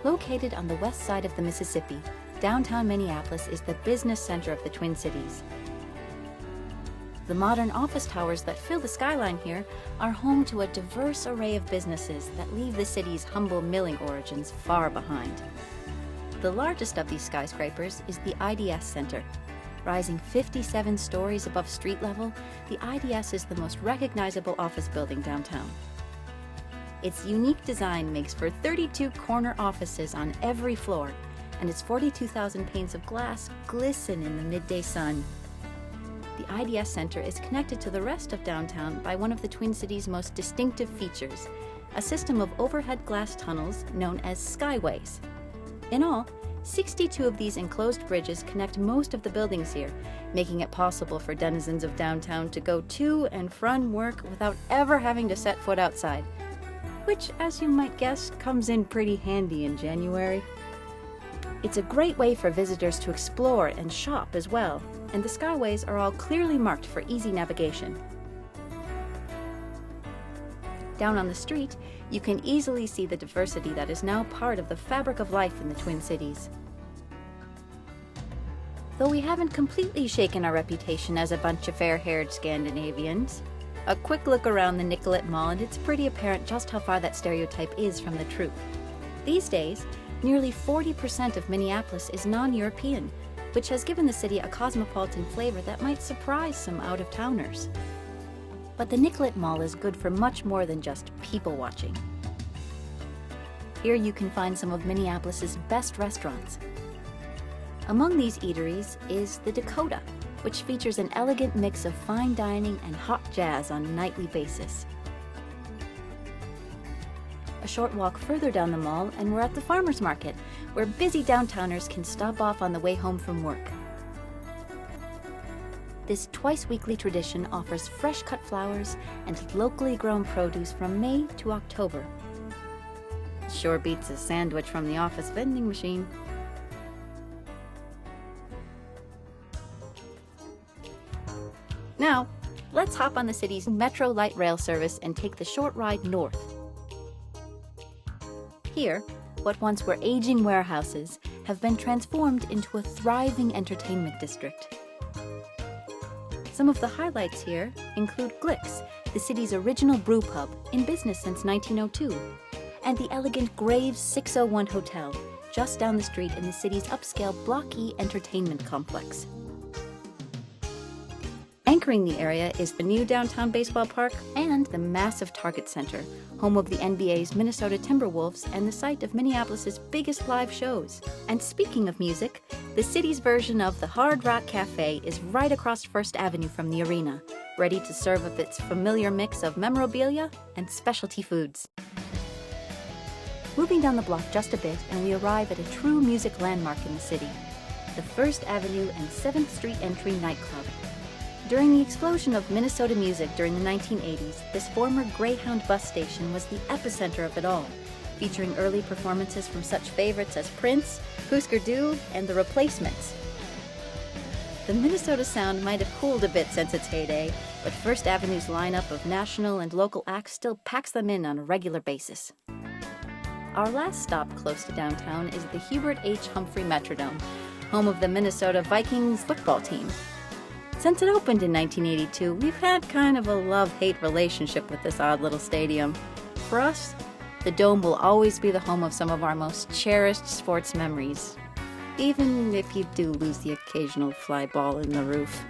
Located on the west side of the Mississippi, downtown Minneapolis is the business center of the Twin Cities. The modern office towers that fill the skyline here are home to a diverse array of businesses that leave the city's humble milling origins far behind. The largest of these skyscrapers is the IDS Center. Rising 57 stories above street level, the IDS is the most recognizable office building downtown. Its unique design makes for 32 corner offices on every floor, and its 42,000 panes of glass glisten in the midday sun. The IDS Center is connected to the rest of downtown by one of the Twin Cities' most distinctive features, a system of overhead glass tunnels known as skyways. In all, 62 of these enclosed bridges connect most of the buildings here, making it possible for denizens of downtown to go to and from work without ever having to set foot outside, which, as you might guess, comes in pretty handy in January. It's a great way for visitors to explore and shop as well, and the skyways are all clearly marked for easy navigation. Down on the street, you can easily see the diversity that is now part of the fabric of life in the Twin Cities. Though we haven't completely shaken our reputation as a bunch of fair-haired Scandinavians, a quick look around the Nicollet Mall and it's pretty apparent just how far that stereotype is from the truth. These days, nearly 40% of Minneapolis is non-European, which has given the city a cosmopolitan flavor that might surprise some out-of-towners. But the Nicollet Mall is good for much more than just people watching. Here you can find some of Minneapolis's best restaurants. Among these eateries is the Dakota, which features an elegant mix of fine dining and hot jazz on a nightly basis. A short walk further down the mall and we're at the farmers market, where busy downtowners can stop off on the way home from work. This twice-weekly tradition offers fresh-cut flowers and locally grown produce from May to October. Sure beats a sandwich from the office vending machine. Now, let's hop on the city's Metro Light Rail service and take the short ride north. Here, what once were aging warehouses have been transformed into a thriving entertainment district. Some of the highlights here include Glick's, the city's original brew pub, in business since 1902, and the elegant Graves 601 Hotel, just down the street in the city's upscale Block E entertainment complex. Anchoring the area is the new downtown baseball park and the massive Target Center, home of the NBA's Minnesota Timberwolves and the site of Minneapolis's biggest live shows. And speaking of music, the city's version of the Hard Rock Cafe is right across First Avenue from the arena, ready to serve up its familiar mix of memorabilia and specialty foods. Moving down the block just a bit and we arrive at a true music landmark in the city, the First Avenue and 7th Street Entry nightclub. During the explosion of Minnesota music during the 1980s, this former Greyhound bus station was the epicenter of it all, featuring early performances from such favorites as Prince, Husker Du, and The Replacements. The Minnesota sound might have cooled a bit since its heyday, but First Avenue's lineup of national and local acts still packs them in on a regular basis. Our last stop close to downtown is the Hubert H. Humphrey Metrodome, home of the Minnesota Vikings football team. Since it opened in 1982, we've had kind of a love-hate relationship with this odd little stadium. For us, the Dome will always be the home of some of our most cherished sports memories, even if you do lose the occasional fly ball in the roof.